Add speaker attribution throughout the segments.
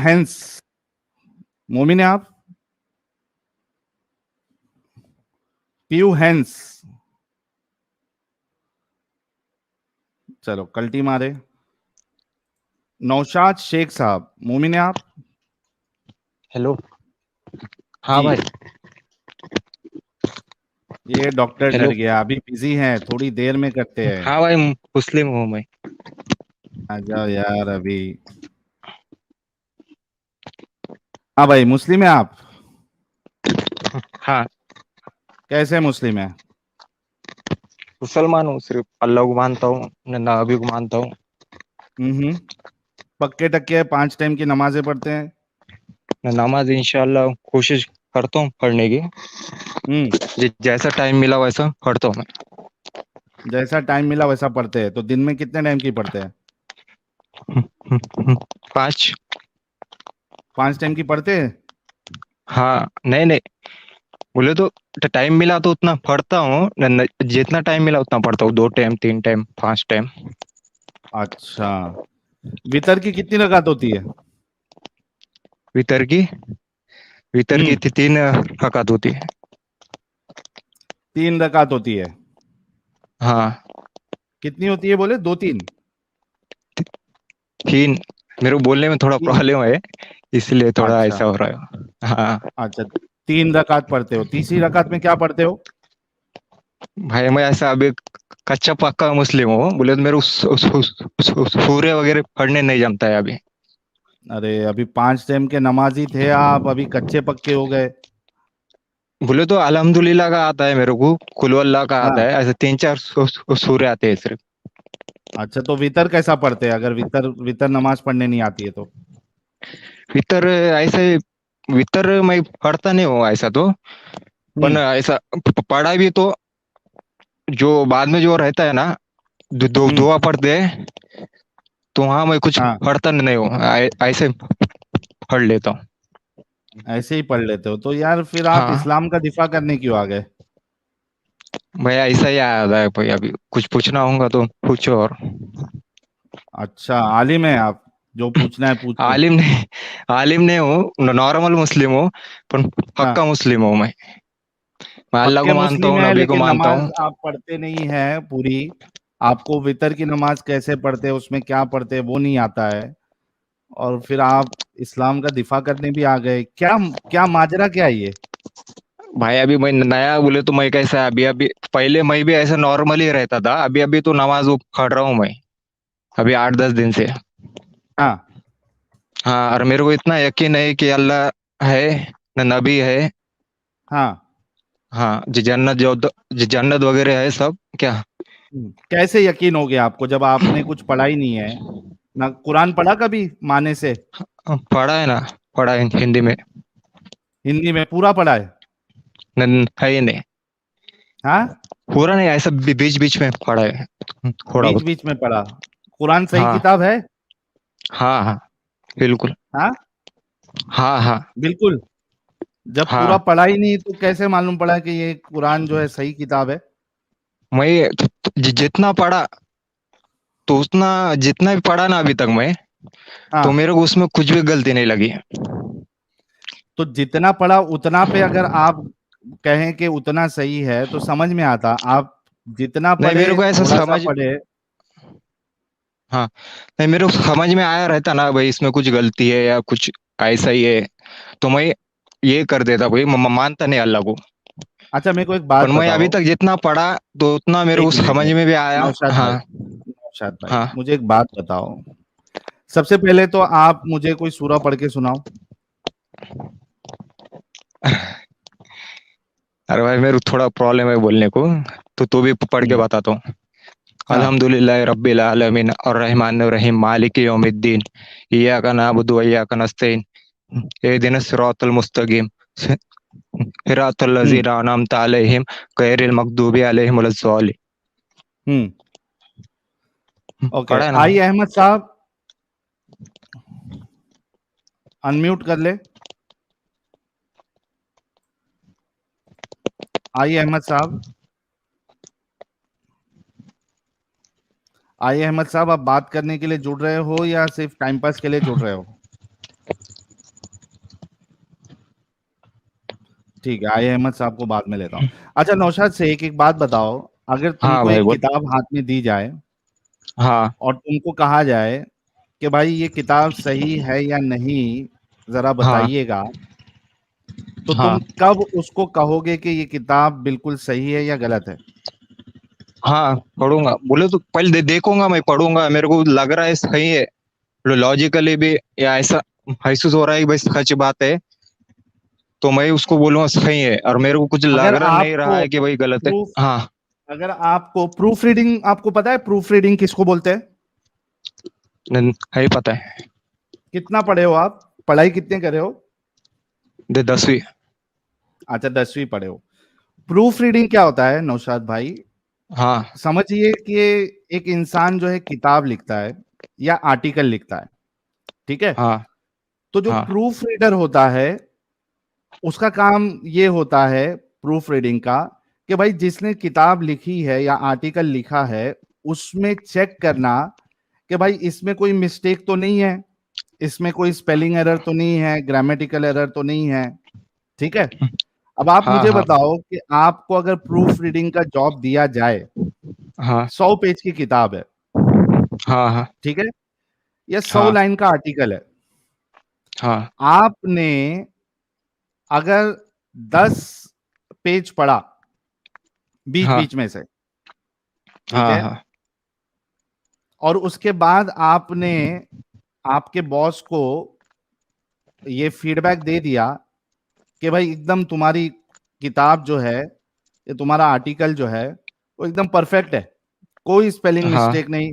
Speaker 1: Hence मोमिन है आप? पीयू हैंस। चलो कल्टी मारे। नौशाद शेख साहब, मोमिन है आप?
Speaker 2: हेलो। हाँ
Speaker 1: जी।
Speaker 2: भाई।
Speaker 1: ये डॉक्टर डर
Speaker 2: हेलो।
Speaker 1: गया, अभी बिजी हैं, थोड़ी देर में करते हैं।
Speaker 2: हाँ भाई, मुस्लिम हूँ मैं।
Speaker 1: आ जाओ यार अभी। हाँ भाई, मुस्लिम है आप?
Speaker 2: हाँ,
Speaker 1: कैसे मुस्लिम है?
Speaker 2: मुसलमान हूँ, सिर्फ अल्लाह को मानता हूँ, न नबी को मानता हूँ।
Speaker 1: हम्म। पक्के टक्के 5 टाइम की नमाजें पढ़ते हैं?
Speaker 2: न नमाज इंशाल्लाह कोशिश करता हूँ पढ़ने की।
Speaker 1: हम्म।
Speaker 2: जैसा टाइम मिला वैसा पढ़ता हूँ मैं।
Speaker 1: जैसा टाइम मिला वैसा पढ़ते हैं, तो दिन में कितने टाइम की पढ़ते हैं?
Speaker 2: 5।
Speaker 1: 5 टाइम की पढ़ते हैं?
Speaker 2: हाँ, नहीं नहीं, बोले तो टाइम मिला तो उतना पढ़ता हूँ, जितना टाइम मिला उतना पढ़ता हूँ, 2 टाइम 3 टाइम 5 टाइम।
Speaker 1: अच्छा। वितर की कितनी रकात होती है?
Speaker 2: वितर की वितर की
Speaker 1: हम्म।
Speaker 2: 3 रकात होती है।
Speaker 1: 3 रकात होती है।
Speaker 2: हाँ,
Speaker 1: कितनी होती है बोले, 2 3?
Speaker 2: 3। मेरे को बोलने में थोड़ा
Speaker 1: 3।
Speaker 2: प्रॉब्लम है, इसलिए थोड़ा
Speaker 1: अच्छा।
Speaker 2: ऐसा हो रहा है। हाँ।
Speaker 1: अच्छा, 3 रकात पढ़ते हो, तीसरी रकात में क्या पढ़ते हो?
Speaker 2: भाई मैं ऐसा अभी कच्चा पक्का मुस्लिम हूँ, बोले तो मेरे सूर्य वगैरह पढ़ने नहीं जमता है अभी।
Speaker 1: अरे अभी 5 टाइम के नमाजी थे आप, अभी कच्चे पक्के हो गए।
Speaker 2: बोले तो अल्हम्दुलिल्लाह का आता है मेरे को, कुल अल्लाह का आता
Speaker 1: हाँ।
Speaker 2: है, ऐसे 3 4 सूर्य आते हैं सिर्फ।
Speaker 1: अच्छा, तो वितर कैसा पढ़ते हैं, अगर वितर वितर नमाज पढ़ने नहीं आती है तो?
Speaker 2: वितर ऐसे वितर मैं पढ़ता नहीं हूँ ऐसा तो, पर
Speaker 1: हम्म।
Speaker 2: ऐसा पढ़ा भी तो जो बाद में जो रहता है ना,
Speaker 1: हम्म।
Speaker 2: दुआ पढ़ते हैं, तो वहाँ मैं कुछ
Speaker 1: हाँ,
Speaker 2: पढ़ता नहीं हूँ, ऐसे पढ़ लेता हूँ।
Speaker 1: ऐसे ही पढ़ लेते हो तो यार फिर आप
Speaker 2: हाँ,
Speaker 1: इस्लाम का दिफा करने क्यों आ गए?
Speaker 2: मैं ऐसा ही आया था भाई, अभी कुछ पूछना होगा तो पूछो। और
Speaker 1: अच्छा, आलिम है आप, जो पूछना है पूछो।
Speaker 2: आलिम नहीं, आलिम नहीं हूँ, नॉर्मल मुस्लिम हूँ, पर
Speaker 1: हाँ।
Speaker 2: पक्का मुस्लिम हूँ मैं अल्लाह
Speaker 1: पक्के
Speaker 2: को मानता
Speaker 1: मुस्लिम
Speaker 2: हूँ,
Speaker 1: है
Speaker 2: नबी को
Speaker 1: लेकिन
Speaker 2: मानता
Speaker 1: नमाज
Speaker 2: हूँ।
Speaker 1: आप पढ़ते नहीं है पूरी। आपको वितर की नमाज कैसे पढ़ते हैं, उसमें क्या पढ़ते हैं वो नहीं आता है। और फिर आप इस्लाम का दिफा करने भी आ गए, क्या? क्या माजरा क्या है ये?
Speaker 2: भाई अभी मैं नया बोले तो मैं कैसा, अभी अभी पहले मैं भी ऐसा नॉर्मल ही रहता था, अभी अभी तो नमाज वो पढ़ रहा हूँ मैं, अभी 8 10 दिन से।
Speaker 1: हाँ।
Speaker 2: हाँ, और मेरे को इतना यकीन है कि अल्लाह है, न नबी है।
Speaker 1: हाँ।
Speaker 2: हाँ, जो जन्नत वगैरह है सब क्या।
Speaker 1: कैसे यकीन हो गया आपको जब आपने कुछ पढ़ा ही नहीं है? ना कुरान पढ़ा कभी माने से?
Speaker 2: पढ़ा है ना, पढ़ा है हिंदी में।
Speaker 1: हिंदी में पूरा पढ़ा है?
Speaker 2: है ही नहीं,
Speaker 1: हाँ।
Speaker 2: पूरा नहीं, ऐसा बीच बीच में पढ़ा है, थोड़ा
Speaker 1: बीच
Speaker 2: बहुत।
Speaker 1: बीच में पढ़ा? कुरान सही
Speaker 2: हाँ
Speaker 1: किताब है?
Speaker 2: हाँ हाँ, बिल्कुल।
Speaker 1: हाँ।
Speaker 2: हाँ हाँ
Speaker 1: बिल्कुल। जब पूरा
Speaker 2: हाँ।
Speaker 1: पढ़ा ही नहीं तो कैसे मालूम पड़ा कि ये कुरान जो है सही किताब है?
Speaker 2: मैं जितना पढ़ा, तो उतना जितना भी पढ़ा ना अभी तक मैं, तो
Speaker 1: हाँ।
Speaker 2: मेरे को उसमें कुछ भी गलती नहीं लगी।
Speaker 1: तो जितना पढ़ा उतना पे अगर आप कहें कि उतना सही है तो समझ में आता। आप जितना
Speaker 2: नहीं,
Speaker 1: पढ़े
Speaker 2: मेरे को ऐसा
Speaker 1: थोड़ा सा
Speaker 2: समझ,
Speaker 1: पढ़े।
Speaker 2: हाँ, नहीं मेरे को समझ में आया रहता ना भाई, इसमें कुछ गलती है या कुछ ऐसा ही है, तो मैं ये कर देता भाई, मानता नहीं अल्लाह को।
Speaker 1: अच्छा, मेरे को एक
Speaker 2: पर
Speaker 1: बात
Speaker 2: मैं अभी
Speaker 1: बताओ।
Speaker 2: तक जितना पढ़ा, तो उतना मेरे को
Speaker 1: एक मिनट,
Speaker 2: समझ
Speaker 1: एक
Speaker 2: में भी
Speaker 1: मिनट,
Speaker 2: आया।
Speaker 1: नौशाद भाई।
Speaker 2: हाँ
Speaker 1: नौशाद भाई,
Speaker 2: हाँ।
Speaker 1: मुझे एक बात बताओ। सबसे पहले तो आप मुझे कोई सूरा पढ़ के सुनाओ।
Speaker 2: अरे भाई, मेरे को थोड़ा प्रॉब्लम है बोलने को, तो भी पढ़ के
Speaker 1: हम्म।
Speaker 2: बताता हूँ।
Speaker 1: हाँ।
Speaker 2: अल्हम्दुलिल्लाह रब्बिल आलमीन अर्रहमान रहीम मालिक यौमिद्दीन इय्याका नअबुदु व इय्याका नस्तईन इहदिनस सिरातल मुस्तकीम सिरातल
Speaker 1: हम्म।
Speaker 2: लज़ीना अनअमता अलैहिम गैरिल मग़दूबि अलैहिम वलज़्ज़ालिमीन।
Speaker 1: हम्म। ओके,
Speaker 2: पढ़ा है ना।
Speaker 1: आई अहमद साहब, अनम्यूट कर ले। आई अहमद साहब। आई अहमद साहब, आप बात करने के लिए जुड़ रहे हो या सिर्फ टाइम पास के लिए जुड़ रहे हो? ठीक है, आई अहमद साहब को बाद में लेता हूँ। अच्छा नौशाद से एक एक बात बताओ, अगर
Speaker 2: हाँ
Speaker 1: तुमको
Speaker 2: भाई
Speaker 1: एक
Speaker 2: बोल।
Speaker 1: किताब हाथ में दी जाए
Speaker 2: हाँ
Speaker 1: और तुमको कहा जाए कि भाई ये किताब सही है या नहीं, जरा
Speaker 2: हाँ
Speaker 1: बताइएगा, तो तुम
Speaker 2: हाँ
Speaker 1: कब उसको कहोगे कि ये किताब बिल्कुल सही है या गलत है?
Speaker 2: हाँ पढ़ूंगा, बोले तो पहले देखूंगा, मैं पढ़ूंगा, मेरे को लग रहा है सही है, लॉजिकली भी, या ऐसा महसूस हो रहा है कि भाई सच बात है, तो मैं उसको बोलूंगा सही है, और मेरे को कुछ
Speaker 1: अगर
Speaker 2: लग रहा नहीं रहा
Speaker 1: आपको
Speaker 2: है कि भाई गलत है।
Speaker 1: प्रूफ
Speaker 2: हाँ।
Speaker 1: अगर आपको प्रूफ रीडिंग, आपको पता है प्रूफ रीडिंग किसको बोलते हैं?
Speaker 2: है पता है।
Speaker 1: कितना पढ़े हो आप, पढ़ाई कितने करे हो?
Speaker 2: 10वीं।
Speaker 1: अच्छा 10वीं पढ़े हो। प्रूफ रीडिंग क्या होता है नौशाद भाई?
Speaker 2: हाँ
Speaker 1: समझिए कि एक इंसान जो है किताब लिखता है या आर्टिकल लिखता है, ठीक है?
Speaker 2: हाँ
Speaker 1: तो जो
Speaker 2: हाँ
Speaker 1: प्रूफ रीडर होता है उसका काम ये होता है प्रूफ रीडिंग का, कि भाई जिसने किताब लिखी है या आर्टिकल लिखा है उसमें चेक करना कि भाई इसमें कोई मिस्टेक तो नहीं है, इसमें कोई स्पेलिंग एरर तो नहीं है, ग्रामेटिकल एरर तो नहीं है, ठीक है? अब आप
Speaker 2: हाँ
Speaker 1: मुझे
Speaker 2: हाँ
Speaker 1: बताओ कि आपको अगर प्रूफ रीडिंग का जॉब दिया जाए,
Speaker 2: हाँ
Speaker 1: 100 पेज की किताब है,
Speaker 2: हाँ हाँ
Speaker 1: ठीक है, या 100 लाइन
Speaker 2: हाँ
Speaker 1: का आर्टिकल है,
Speaker 2: हाँ
Speaker 1: आपने अगर 10 पेज पढ़ा बीच
Speaker 2: हाँ
Speaker 1: बीच में से, ठीक
Speaker 2: हाँ
Speaker 1: है,
Speaker 2: हाँ
Speaker 1: और उसके बाद आपने आपके बॉस को ये फीडबैक दे दिया कि भाई एकदम तुम्हारी किताब जो है, ये तुम्हारा आर्टिकल जो है वो एकदम परफेक्ट है, कोई स्पेलिंग
Speaker 2: हाँ
Speaker 1: मिस्टेक नहीं,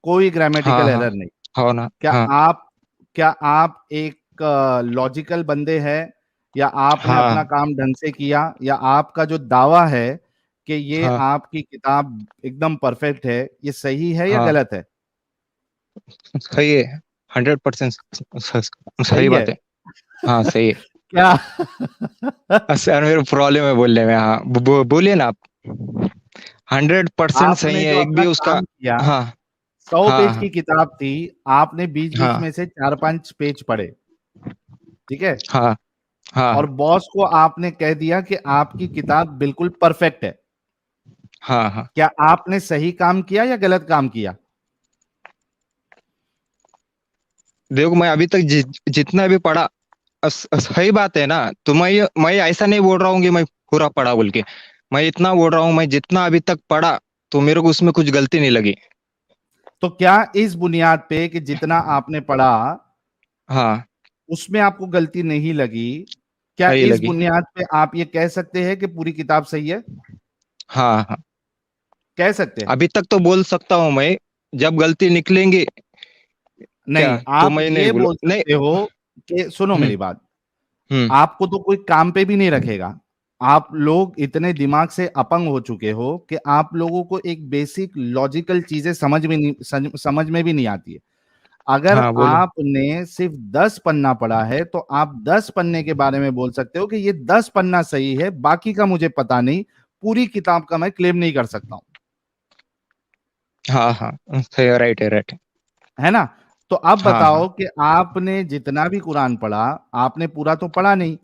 Speaker 1: कोई ग्रामेटिकल
Speaker 2: हाँ हाँ
Speaker 1: एरर नहीं,
Speaker 2: हो ना।
Speaker 1: क्या
Speaker 2: हाँ
Speaker 1: आप क्या आप एक लॉजिकल बंदे हैं, या आपने अपना
Speaker 2: हाँ
Speaker 1: काम ढंग से किया, या आपका जो दावा है कि ये
Speaker 2: हाँ
Speaker 1: आपकी किताब एकदम परफेक्ट है, ये सही है या
Speaker 2: हाँ
Speaker 1: गलत है?
Speaker 2: सही है, 100% सही
Speaker 1: सही है
Speaker 2: बात है। हाँ सही है।
Speaker 1: क्या?
Speaker 2: सर मेरे प्रॉब्लम है बोलने में, हाँ बोलिए ना आप। 100% सही
Speaker 1: आपने
Speaker 2: है,
Speaker 1: जो
Speaker 2: एक
Speaker 1: अपना
Speaker 2: भी उसका।
Speaker 1: काम किया,
Speaker 2: हाँ
Speaker 1: 100 पेज
Speaker 2: हाँ
Speaker 1: की किताब थी, आपने बीच बीच
Speaker 2: हाँ
Speaker 1: में से 4-5 पेज पढ़े, ठीक है,
Speaker 2: हाँ
Speaker 1: और
Speaker 2: हाँ
Speaker 1: बॉस को आपने कह दिया कि आपकी किताब बिल्कुल परफेक्ट है,
Speaker 2: हाँ हाँ।
Speaker 1: क्या आपने सही काम किया या गलत काम किया?
Speaker 2: देखो मैं अभी तक जितना भी पढ़ा, सही बात है ना, तो मैं ऐसा नहीं बोल रहा हूँ कि मैं पूरा पढ़ा बोल के, मैं इतना बोल रहा हूँ, मैं जितना अभी तक पढ़ा तो मेरे को उसमें कुछ गलती नहीं लगी।
Speaker 1: तो क्या इस बुनियाद पे कि जितना आपने पढ़ा
Speaker 2: हाँ
Speaker 1: उसमें आपको गलती नहीं लगी, क्या
Speaker 2: सही
Speaker 1: इस
Speaker 2: लगी।
Speaker 1: बुनियाद पे आप ये कह सकते हैं कि पूरी किताब सही है?
Speaker 2: हाँ हाँ
Speaker 1: कह सकते हैं?
Speaker 2: अभी तक तो बोल सकता हूँ मैं, जब गलती निकलेंगी क्या,
Speaker 1: नहीं,
Speaker 2: तो
Speaker 1: आप
Speaker 2: मैं नहीं
Speaker 1: ये
Speaker 2: बोलो
Speaker 1: बोल
Speaker 2: नहीं।
Speaker 1: सकते हो कि सुनो
Speaker 2: हम्म
Speaker 1: मेरी बात,
Speaker 2: हम्म
Speaker 1: आपको तो कोई काम पे भी नहीं रखेगा, आप लोग इतने दिमाग से अपंग हो चुके हो कि आप लोगों को एक बेसिक लॉजिकल चीजें समझ में भी नहीं आती है। अगर
Speaker 2: हाँ बोलो।
Speaker 1: आपने सिर्फ 10 पन्ना पढ़ा है तो आप 10 पन्ने के बारे में बोल सकते हो कि ये 10 पन्ना सही है, बाकी का मुझे पता नहीं, पूरी किताब का मैं क्लेम नहीं कर सकता हूं,
Speaker 2: हाँ हाँ सही, राइट है, राइट है।
Speaker 1: है ना? तो अब
Speaker 2: हाँ हाँ
Speaker 1: बताओ कि आपने जितना भी कुरान पढ़ा, आपने पूरा तो पढ़ा नहीं,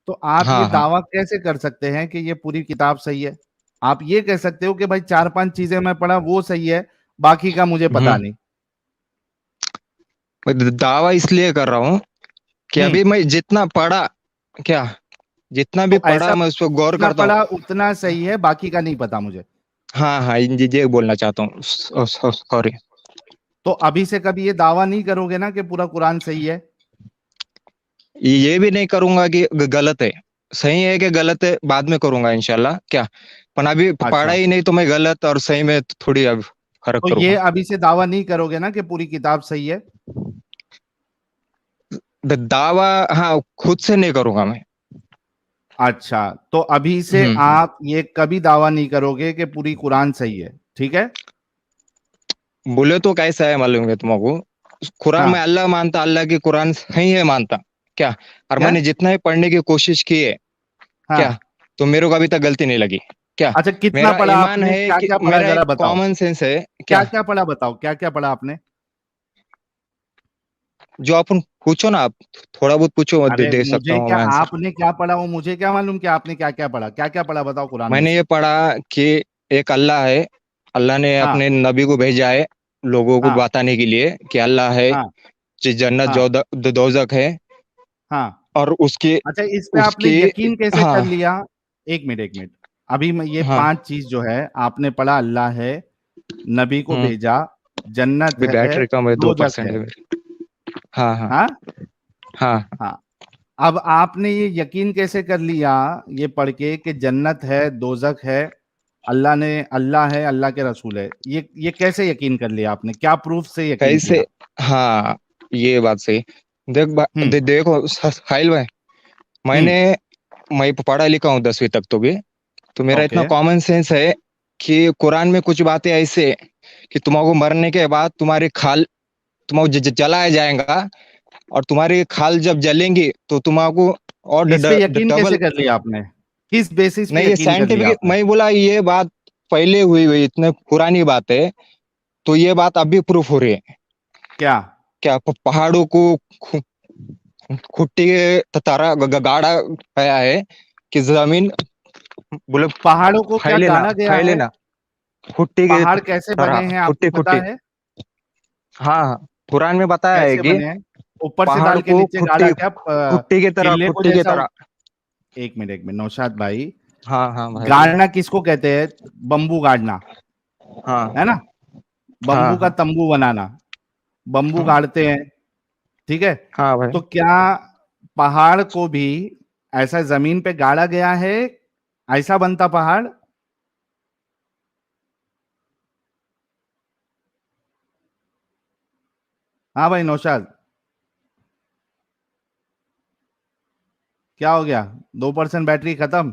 Speaker 1: तो आप ये
Speaker 2: हाँ हाँ।
Speaker 1: दावा कैसे कर सकते हैं कि ये पूरी किताब सही है? आप ये कह सकते हो कि भाई 4-5 चीजें मैं पढ़ा वो सही है, बाकी का मुझे पता
Speaker 2: हम्म
Speaker 1: नहीं।
Speaker 2: मैं दावा इसलिए कर रहा हूँ कि
Speaker 1: हम्म।
Speaker 2: अभी मैं जितना पढ़ा, क्या, जितना भी
Speaker 1: तो
Speaker 2: पढ़ा
Speaker 1: ऐसा
Speaker 2: मैं उसको गौर
Speaker 1: जितना
Speaker 2: करता हूँ।
Speaker 1: पढ़ा उतना सही है, बाकी का नहीं पता मुझे।
Speaker 2: हाँ हाँ ये बोलना चाहता हूँ, सॉरी।
Speaker 1: तो अभी से कभी ये दावा नहीं करोगे ना कि पूरा कुरान सही है?
Speaker 2: ये भी नहीं करूंगा कि गलत है, सही है कि गलत है बाद में करूंगा इंशाल्लाह, क्या, पर अभी पढ़ा
Speaker 1: अच्छा,
Speaker 2: ही नहीं तो मैं गलत और सही में थोड़ी अब फर्क
Speaker 1: तो ये
Speaker 2: करूंगा।
Speaker 1: अभी से दावा नहीं करोगे ना कि पूरी किताब सही है?
Speaker 2: दावा, हाँ खुद से नहीं करूंगा मैं।
Speaker 1: अच्छा, तो अभी से
Speaker 2: हम्म
Speaker 1: आप ये कभी दावा नहीं करोगे कि पूरी कुरान सही है, ठीक है?
Speaker 2: बोले तो कैसा है मालूम है तुमको, कुरान में
Speaker 1: हाँ।
Speaker 2: अल्लाह मानता, अल्लाह की कुरान सही है मानता, क्या, और
Speaker 1: क्या?
Speaker 2: मैंने जितना ही पढ़ने की कोशिश की है, क्या,
Speaker 1: हाँ।
Speaker 2: तो मेरे को अभी तक गलती नहीं लगी, क्या,
Speaker 1: अच्छा, कितना
Speaker 2: मेरा
Speaker 1: पढ़ा
Speaker 2: ईमान
Speaker 1: आपने,
Speaker 2: है
Speaker 1: क्या
Speaker 2: कि
Speaker 1: क्या पढ़ा
Speaker 2: मेरा
Speaker 1: जरा
Speaker 2: एक
Speaker 1: बताओ?
Speaker 2: कॉमन सेंस है,
Speaker 1: क्या
Speaker 2: क्या,
Speaker 1: क्या पढ़ा बताओ, क्या क्या पढ़ा आपने?
Speaker 2: जो अपन पूछो ना, आप थोड़ा बहुत पूछो, मैं
Speaker 1: अरे
Speaker 2: दे सकता
Speaker 1: मुझे
Speaker 2: हूँ
Speaker 1: क्या,
Speaker 2: मैं आंसर।
Speaker 1: आपने क्या पढ़ा वो मुझे क्या मालूम कि आपने क्या क्या पढ़ा, क्या क्या पढ़ा बताओ कुरान में
Speaker 2: मैंने
Speaker 1: से।
Speaker 2: ये पढ़ा कि एक अल्लाह है, अल्लाह ने
Speaker 1: हाँ
Speaker 2: अपने नबी को भेजा है लोगों को
Speaker 1: हाँ
Speaker 2: बताने के लिए कि अल्लाह है,
Speaker 1: हाँ
Speaker 2: जो जन्नत
Speaker 1: हाँ
Speaker 2: जो दोजक है,
Speaker 1: हाँ।
Speaker 2: और उसके
Speaker 1: अच्छा, इस पे आपने
Speaker 2: उसके
Speaker 1: यकीन कैसे कर
Speaker 2: हाँ
Speaker 1: लिया? एक मिनट एक मिनट। अभी मैं ये
Speaker 2: हाँ।
Speaker 1: 5 चीज जो है आपने पढ़ा, अल्लाह है, नबी को
Speaker 2: हम्म।
Speaker 1: भेजा, जन्नत
Speaker 2: अभी
Speaker 1: है,
Speaker 2: बैटरी कम है, दो
Speaker 1: दोजख
Speaker 2: परसेंट
Speaker 1: है।
Speaker 2: है मेरी। हाँ हाँ
Speaker 1: हाँ
Speaker 2: हाँ।
Speaker 1: हाँ। अब आपने ये यकीन कैसे कर लिया ये पढ़ के कि जन्नत है, दोजख है, अल्लाह है, अल्लाह के रसूल है? ये कैसे यकीन कर लिया आपने, क्या प्रूफ से यकीन
Speaker 2: कैसे?
Speaker 1: किया?
Speaker 2: हाँ, ये बात सही।
Speaker 1: हम्म
Speaker 2: देखो साहिल भाई,
Speaker 1: हम्म।
Speaker 2: मैंने मैं पढ़ा लिखा हूँ 10वीं तक तो भी, तो मेरा इतना
Speaker 1: ओके।
Speaker 2: कॉमन सेंस है कि कुरान में कुछ बातें ऐसे हैं कि तुम्हारे मरने के बाद तुम्हारी खाल तुम्हारा जलाया जाएगा, और तुम्हारी खाल जब जलेंगी तो तुम्हारा और
Speaker 1: इस पे यकीन कैसे
Speaker 2: डबल।
Speaker 1: कर लिया आपने, किस बेसिस पे
Speaker 2: नहीं, ये
Speaker 1: यकीन कर लिया
Speaker 2: साइंटिफिक,
Speaker 1: आपने?
Speaker 2: मैं बोला ये बात पहले हुई हुई इतने पुरानी बात है, तो ये बात अभी प्रूफ हो रही है।
Speaker 1: क्या?
Speaker 2: क्या पहाड़ों को खुट्टी के तारा गाड़ा गया है कि जमीन, बोले
Speaker 1: पहाड़ों को क्या
Speaker 2: फैले ना,
Speaker 1: गाड़ा गया
Speaker 2: फैले
Speaker 1: है?
Speaker 2: ना, खुट्टी की
Speaker 1: पहाड़ कैसे बने
Speaker 2: तरह,
Speaker 1: हैं आपको
Speaker 2: खुट्टी
Speaker 1: पता
Speaker 2: खुट्टी।
Speaker 1: है?
Speaker 2: हाँ हाँ, कुरान में बताया है
Speaker 1: कैसे
Speaker 2: कि
Speaker 1: बने हैं? ऊपर से
Speaker 2: पहाड़
Speaker 1: डाल के
Speaker 2: को
Speaker 1: नीचे गाड़ा
Speaker 2: खुट्टी,
Speaker 1: क्या
Speaker 2: खुट्टी की तरह,
Speaker 1: किले को
Speaker 2: खुट्टी की
Speaker 1: जैसा
Speaker 2: तरह।
Speaker 1: एक मिनट नौशाद भाई,
Speaker 2: हाँ हाँ भाई बोलो।
Speaker 1: गाड़ना किसको कहते हैं? बम्बू गाड़ना, है
Speaker 2: हाँ
Speaker 1: ना?
Speaker 2: हाँ
Speaker 1: बम्बू का
Speaker 2: हाँ
Speaker 1: तंबू बनाना, बम्बू
Speaker 2: हाँ
Speaker 1: गाड़ते हैं, ठीक है?
Speaker 2: हाँ भाई।
Speaker 1: तो क्या पहाड़ को भी ऐसा जमीन पे गाड़ा गया है, ऐसा बनता पहाड़? हाँ भाई नौशाद, क्या हो गया? 2% बैटरी खत्म?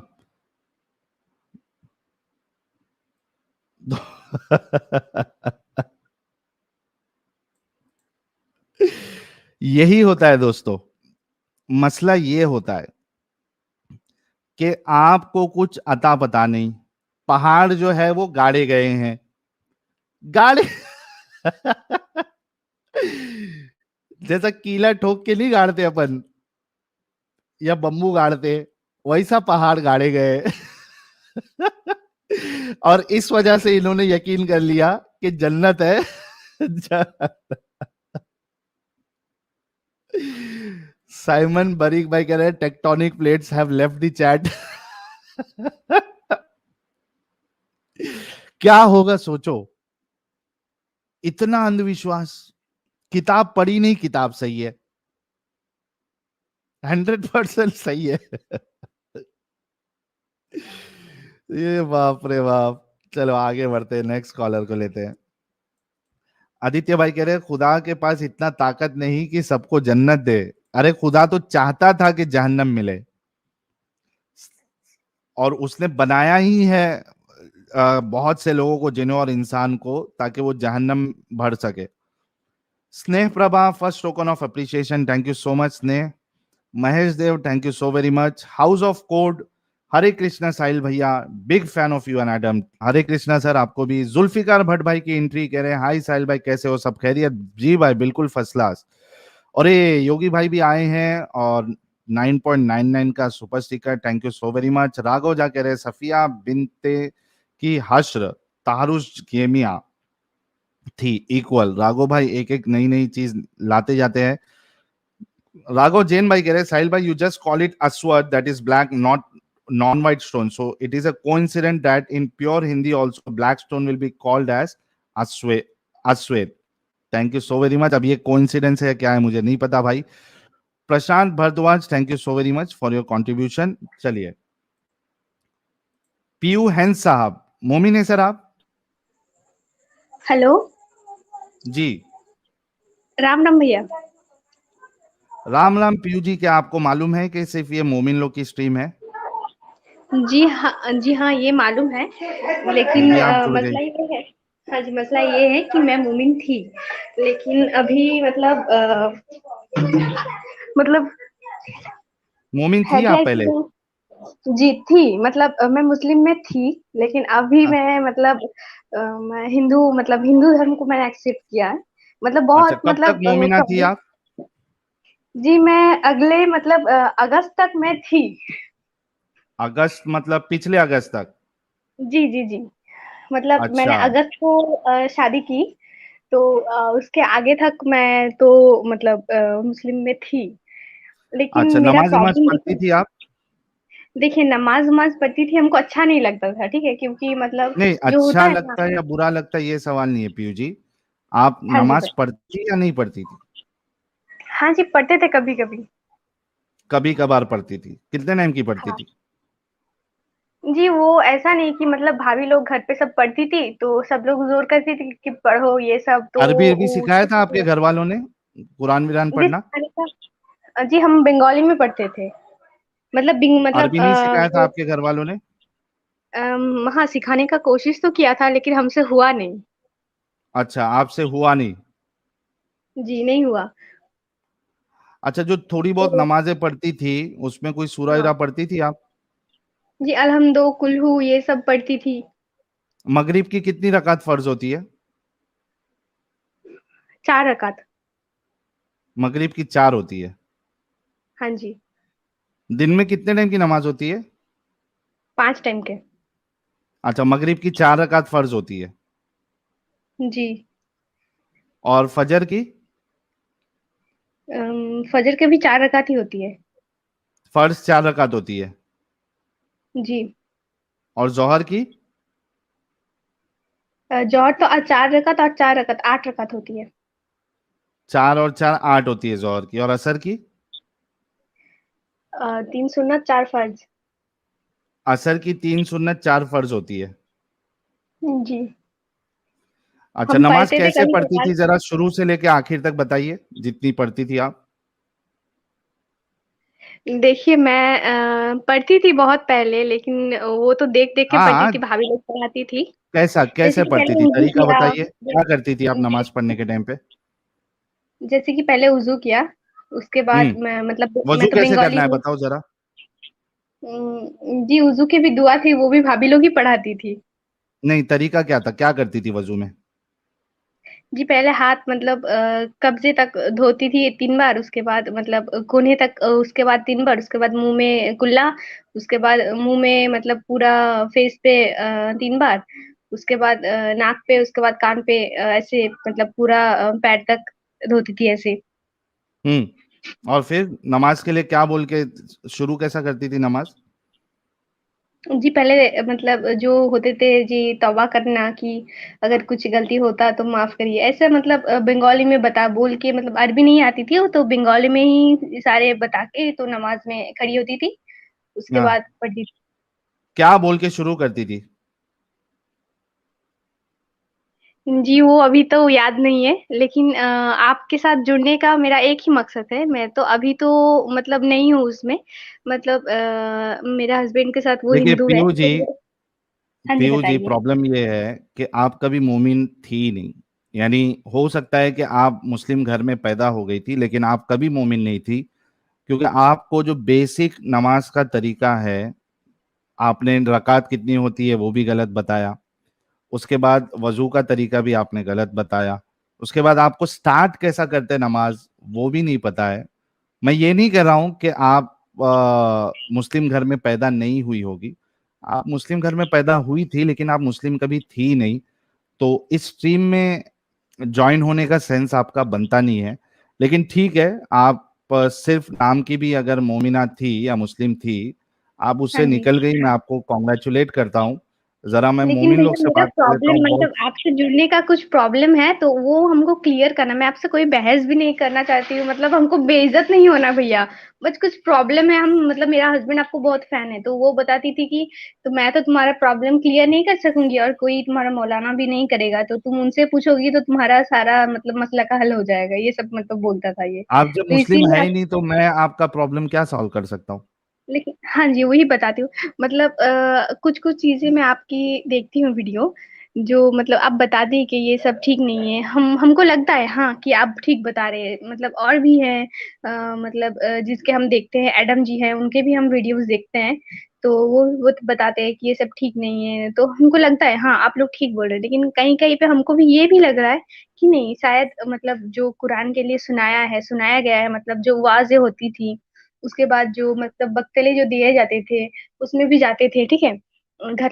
Speaker 1: यही होता है दोस्तों, मसला ये होता है कि आपको कुछ अता पता नहीं, पहाड़ जो है वो गाड़े गए हैं, गाड़े जैसा कीला ठोक के नहीं गाड़ते अपन, या बम्बू गाड़ते, वैसा पहाड़ गाड़े गए। और इस वजह से इन्होंने यकीन कर लिया कि जन्नत है। साइमन बरीक भाई कह रहे हैं tectonic plates have left the chat. क्या होगा सोचो, इतना अंधविश्वास। किताब पढ़ी नहीं, किताब सही है, 100% सही है। ये बाप रे बाप। चलो आगे बढ़ते हैं, नेक्स्ट कॉलर को लेते हैं। आदित्य भाई कह रहे हैं खुदा के पास इतना ताकत नहीं कि सबको जन्नत दे। अरे खुदा तो चाहता था कि जहन्नम मिले, और उसने बनाया ही है बहुत से लोगों को, जिन्हों और इंसान को, ताकि वो जहन्नम भर सके। Sneh Prabha first token of appreciation, thank you so much Sneh. Mahesh Dev thank you so very much. House of code, Hare Krishna Sahil भैया, big fan of you and Adam. Hare Krishna sir आपको भी। जुल्फिकार भट्ट भाई की एंट्री कह रहे हैं हाय साहिल भाई कैसे हो, सब खैरियत? जी भाई बिल्कुल फर्स्ट क्लास। और ये योगी भाई भी आए हैं और 9.99 का super sticker, thank you so very much. Raghav जा कह रहे हैं सफिया बिनते की हश्र तारुश गेमिया थी इक्वल। राघव भाई एक एक नई नई चीज लाते जाते हैं। राघव जैन भाई कह रहे हैं साहिल भाई यू जस्ट कॉल इट अस्वद that is black not non white stone, so it is a coincidence that in pure Hindi also black stone will be called as aswed aswed। Thank you so very much. अब ये coincidence है क्या है मुझे नहीं पता भाई। Prashant Bhardwaj thank you so very much for your contribution. चलिए पीयू हैंस साहब, मोमिन है सर आप?
Speaker 3: हेलो,
Speaker 1: जी
Speaker 3: राम राम भैया।
Speaker 1: राम राम पीयू जी, क्या आपको मालूम है कि सिर्फ ये मोमिन लोग की स्ट्रीम है?
Speaker 3: जी हाँ ये मालूम है, लेकिन
Speaker 1: जी आप जुड़ गई।
Speaker 3: मसला ये है। हाँ जी, मसला ये है कि मैं मोमिन थी, लेकिन अभी मतलब
Speaker 1: मोमिन
Speaker 3: है
Speaker 1: थी
Speaker 3: क्या
Speaker 1: आप
Speaker 3: कि
Speaker 1: पहले?
Speaker 3: जी थी, मतलब मैं मुस्लिम में थी, लेकिन अभी
Speaker 1: अ-
Speaker 3: मैं मैं हिंदू, मतलब हिंदू धर्म को मैंने एक्सेप्ट किया है। मतलब
Speaker 1: अच्छा
Speaker 3: बहुत
Speaker 1: कब तक मोमिना थी आप?
Speaker 3: जी मैं अगले मतलब अगस्त तक मैं थी।
Speaker 1: अगस्त मतलब पिछले अगस्त तक?
Speaker 3: जी जी जी। मतलब मैंने
Speaker 1: अच्छा।
Speaker 3: अगस्त को शादी की, तो उसके आगे तक मैं तो मतलब मुस्लिम में थी। लेकिन
Speaker 1: अच्छा,
Speaker 3: मेरा
Speaker 1: नमाज वमाज
Speaker 3: प्रॉब्लम
Speaker 1: पढ़ती थी आप?
Speaker 3: देखिए नमाज वमाज पढ़ती थी, हमको अच्छा नहीं लगता था, ठीक है, क्योंकि मतलब
Speaker 1: नहीं,
Speaker 3: जो होता
Speaker 1: अच्छा
Speaker 3: है ना।
Speaker 1: लगता है या बुरा लगता है ये सवाल नहीं है पीयू जी। आप
Speaker 3: हाँ जी
Speaker 1: नमाज पढ़ती या नहीं पढ़ती थी?
Speaker 3: हाँ जी, पढ़ते थे कभी कभी।
Speaker 1: कभी कभार पढ़ती थी? कितने टाइम की पढ़ती
Speaker 3: हाँ
Speaker 1: थी?
Speaker 3: जी, वो ऐसा नहीं कि मतलब भाभी लोग घर पे सब पढ़ती थी तो सब लोग जोर करती थी कि पढ़ो ये सब, तो
Speaker 1: अरबी अरबी
Speaker 3: वो
Speaker 1: सिखाया था आपके घर वालों ने, कुरान विरान
Speaker 3: जी
Speaker 1: पढ़ना?
Speaker 3: सिखाने का। जी हम बंगाली में पढ़ते थे। मतलब मतलब
Speaker 1: अरबी नहीं सिखाया था आपके घर वालों ने?
Speaker 3: हाँ सिखाने का कोशिश तो किया था लेकिन हमसे हुआ नहीं।
Speaker 1: अच्छा, आपसे हुआ नहीं।
Speaker 3: जी नहीं हुआ।
Speaker 1: अच्छा, जो थोड़ी बहुत
Speaker 3: तो
Speaker 1: नमाजें पढ़ती थी उसमें कोई सूरा
Speaker 3: हाँ
Speaker 1: वूरा पढ़ती थी आप?
Speaker 3: जी, अलहम्दो कुल्हू ये सब पढ़ती थी।
Speaker 1: मगरिब की कितनी रकात फर्ज होती है?
Speaker 3: 4 रकात।
Speaker 1: मगरिब की 4 होती है।
Speaker 3: हाँ जी।
Speaker 1: दिन में कितने टाइम की नमाज होती है?
Speaker 3: 5 टाइम के।
Speaker 1: अच्छा, मगरिब की 4 रकात फर्ज होती है।
Speaker 3: जी।
Speaker 1: और फजर की?
Speaker 3: फजर के भी 4 रकात ही होती है।
Speaker 1: फर्ज 4 रकात होती है।
Speaker 3: जी।
Speaker 1: और जोहर की?
Speaker 3: जौहर तो 4 रकात और 4 रकात 8 रकात होती है।
Speaker 1: 4 और 4 8 होती है जोहर की। और असर की?
Speaker 3: 3 सुन्नत 4 फर्ज।
Speaker 1: असर की 3 सुन्नत 4 फर्ज होती है।
Speaker 3: जी।
Speaker 1: अच्छा,
Speaker 3: हम
Speaker 1: नमाज
Speaker 3: पढ़ते थे
Speaker 1: कैसे
Speaker 3: कभी
Speaker 1: पढ़ती
Speaker 3: कभार।
Speaker 1: थी जरा शुरू से लेके आखिर तक बताइए, जितनी पढ़ती थी आप।
Speaker 3: देखिए मैं पढ़ती थी बहुत पहले, लेकिन वो तो देख देख के पढ़ती
Speaker 1: हाँ,
Speaker 3: थी, भाभी लोग पढ़ाती थी।
Speaker 1: कैसा
Speaker 3: जैसे
Speaker 1: कैसे
Speaker 3: कि
Speaker 1: पढ़ती
Speaker 3: पहले
Speaker 1: थी,
Speaker 3: वुजू
Speaker 1: तरीका
Speaker 3: किया।
Speaker 1: बताइए, क्या करती थी आप नमाज पढ़ने के टाइम पे?
Speaker 3: जैसे कि पहले वुजू किया, उसके बाद
Speaker 1: हम्म।
Speaker 3: मैं मतलब
Speaker 1: वजू
Speaker 3: मैं तो
Speaker 1: कैसे
Speaker 3: बंगाली
Speaker 1: करना है
Speaker 3: में।
Speaker 1: बताओ जरा।
Speaker 3: जी वुजू की भी दुआ थी, वो भी भाभी लोग ही पढ़ाती थी।
Speaker 1: नहीं, तरीका क्या था, क्या करती थी वजू में?
Speaker 3: जी पहले हाथ मतलब कब्जे तक धोती थी 3 बार, उसके बाद मतलब कोने तक, उसके बाद 3 बार, उसके बाद मुंह में कुल्ला, उसके बाद मुंह में मतलब पूरा फेस पे 3 बार, उसके बाद नाक पे, उसके बाद कान पे, ऐसे मतलब पूरा पैर तक धोती थी ऐसे।
Speaker 1: और फिर नमाज के लिए क्या बोल के शुरू कैसा करती थी नमाज?
Speaker 3: जी पहले मतलब जो होते थे जी तौबा करना कि अगर कुछ गलती होता तो माफ करिए, ऐसे मतलब बंगाली में बता बोल के, मतलब अरबी नहीं आती थी वो तो बंगाली में ही सारे बता के तो नमाज में खड़ी होती थी, उसके
Speaker 1: हाँ,
Speaker 3: बाद पढ़ती थी।
Speaker 1: क्या बोल के शुरू करती थी?
Speaker 3: जी वो अभी तो याद नहीं है, लेकिन आपके साथ जुड़ने का मेरा एक ही मकसद है, मैं तो अभी तो मतलब नहीं हूँ उसमें, मतलब मेरा हस्बैंड के साथ वो
Speaker 1: देखिए
Speaker 3: हिंदू है
Speaker 1: पीयू जी,
Speaker 3: तो। हाँ जी
Speaker 1: पीयू जी,
Speaker 3: बताइए।
Speaker 1: प्रॉब्लम ये है कि आप कभी मोमिन थी ही नहीं। यानी हो सकता है कि आप मुस्लिम घर में पैदा हो गई थी लेकिन आप कभी मोमिन नहीं थी, क्योंकि आपको जो बेसिक नमाज का तरीका है, आपने रकात कितनी होती है वो भी गलत बताया। उसके बाद वजू का तरीका भी आपने गलत बताया। उसके बाद आपको स्टार्ट कैसा करते हैं नमाज वो भी नहीं पता है। मैं ये नहीं कह रहा हूं कि आप मुस्लिम घर में पैदा नहीं हुई होगी। आप मुस्लिम घर में पैदा हुई थी लेकिन आप मुस्लिम कभी थी नहीं। तो इस स्ट्रीम में ज्वाइन होने का सेंस आपका बनता नहीं है। लेकिन ठीक है, आप सिर्फ नाम की भी अगर मोमिना थी या मुस्लिम थी, आप
Speaker 3: हाँ
Speaker 1: उससे
Speaker 3: जी।
Speaker 1: निकल गई, मैं आपको कॉन्ग्रेचुलेट करता हूँ। जरा मैं
Speaker 3: लेकिन
Speaker 1: मोमिन लोग
Speaker 3: भैया
Speaker 1: से
Speaker 3: मेरा
Speaker 1: बात कर लेता
Speaker 3: प्रॉब्लम
Speaker 1: हूँ बहुत।
Speaker 3: मतलब आपसे जुड़ने का कुछ प्रॉब्लम है तो वो हमको क्लियर करना, मैं आपसे कोई बहस भी नहीं करना चाहती हूँ, मतलब हमको बेइज्जत नहीं होना भैया। बस कुछ प्रॉब्लम है, हम मतलब मेरा हस्बैंड आपको बहुत फैन है तो वो बताती थी कि तो मैं तो तुम्हारा प्रॉब्लम क्लियर नहीं कर सकूंगी और कोई तुम्हारा मौलाना भी नहीं करेगा, तो तुम उनसे पूछोगी तो तुम्हारा सारा मतलब मसला का हल हो जाएगा, ये सब मतलब बोलता था ये।
Speaker 1: आप जब
Speaker 3: तो
Speaker 1: मुस्लिम है
Speaker 3: इसीलिए
Speaker 1: ही नहीं तो मैं आपका प्रॉब्लम क्या सॉल्व कर सकता हूँ?
Speaker 3: लेकिन हाँ जी वही बताती हूँ। मतलब कुछ कुछ चीजें मैं आपकी देखती हूँ वीडियो, जो मतलब आप बता दें कि ये सब ठीक नहीं है, हमको लगता है हाँ कि आप ठीक बता रहे हैं, मतलब और भी हैं, मतलब जिसके हम देखते हैं, एडम जी हैं, उनके भी हम वीडियोस देखते हैं, तो वो बताते हैं कि ये सब ठीक नहीं है, तो हमको लगता है हाँ आप लोग ठीक बोल रहे हैं, लेकिन कहीं कहीं पे हमको भी ये भी लग रहा है कि नहीं, शायद मतलब जो कुरान के लिए सुनाया गया है, मतलब जो वाज़ें होती थी, उसके बाद जो मतलब वक्तले जो दिए जाते थे, उसमें भी जाते थे, ठीक है? घर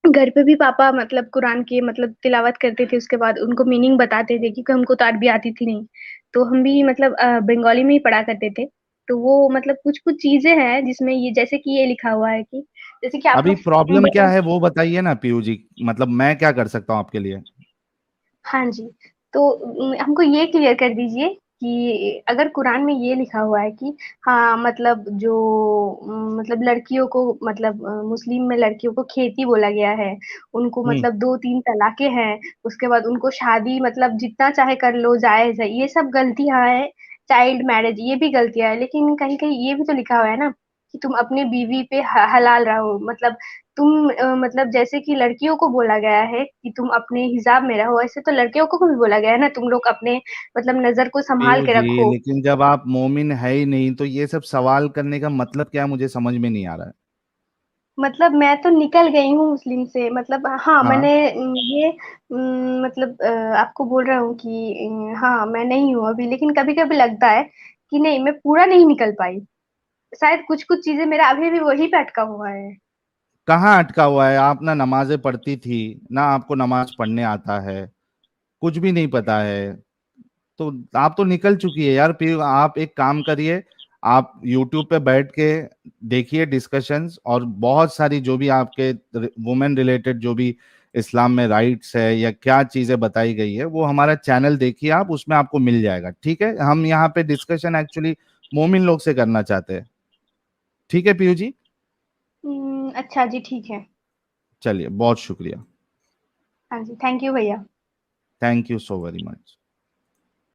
Speaker 3: घर पे भी पापा मतलब कुरान की मतलब तिलावत करते थे, उसके बाद उनको मीनिंग बताते थे, क्योंकि हमको तो अरबी आती थी नहीं। तो हम भी मतलब बंगाली में ही पढ़ा करते थे। तो वो मतलब कुछ-कुछ चीज़ें हैं जिसमें ये, जैसे कि ये लिखा हुआ है कि जैसे कि आप
Speaker 1: अभी
Speaker 3: लोग
Speaker 1: प्रॉब्लम क्या
Speaker 3: बता।
Speaker 1: है वो बताइए ना पीयू जी, मतलब मैं क्या कर सकता हूँ आपके लिए?
Speaker 3: हाँ जी, तो हमको ये क्लियर कर दीजिए कि अगर कुरान में ये लिखा हुआ है कि हाँ, मतलब जो मतलब लड़कियों को मतलब मुस्लिम में लड़कियों को खेती बोला गया है, उनको
Speaker 1: हम्म।
Speaker 3: मतलब 2-3 तलाक़ें हैं, उसके बाद उनको शादी मतलब जितना चाहे कर लो, जायज़ है, ये सब गलतियाँ हैं, चाइल्ड मैरिज ये भी गलतियाँ हैं, लेकिन कहीं-कहीं ये भी तो लिखा हुआ है ना कि तुम अपनी बीवी पे हलाल रहो, मतलब तुम मतलब जैसे कि लड़कियों को बोला गया है कि तुम अपने हिजाब में रहो, ऐसे तो लड़कियों को भी बोला गया है ना, तुम लोग अपने मतलब नज़र को सँभाल
Speaker 1: पीयू
Speaker 3: के
Speaker 1: जी,
Speaker 3: रखो।
Speaker 1: लेकिन जब आप मोमिन है ही नहीं तो ये सब सवाल करने का मतलब क्या है, मुझे समझ में नहीं आ रहा है।
Speaker 3: मतलब मैं तो निकल गई हूँ मुस्लिम से, मतलब हाँ,
Speaker 1: हाँ।
Speaker 3: मैंने ये मतलब आपको बोल रहा हूँ कि हाँ, मैं नहीं हूँ अभी, लेकिन कभी-कभी लगता है कि नहीं, मैं पूरा नहीं निकल पाई। शायद कुछ-कुछ चीज़ें मेरा अभी भी वहीं पे अटका हुआ है।
Speaker 1: कहाँ अटका हुआ है? आप ना नमाज़ें पढ़ती थी, ना आपको नमाज़ पढ़ने आता है, कुछ भी नहीं पता है। तो आप तो निकल चुकी है यार। फिर आप एक काम करिए, आप यूट्यूब पे बैठ के देखिए डिस्कशंस, और बहुत सारी जो भी आपके वुमेन रिलेटेड जो भी इस्लाम में राइट्स है या क्या चीजें बताई गई है, वो हमारा चैनल देखिए आप, उसमें आपको मिल जाएगा। ठीक है, हम यहाँ पे डिस्कशन एक्चुअली मोमिन लोग से करना चाहते हैं। ठीक है पीयू जी,
Speaker 3: अच्छा जी, ठीक है।
Speaker 1: चलिए बहुत शुक्रिया।
Speaker 3: हाँ जी, थैंक यू भैया।
Speaker 1: Thank you so very much.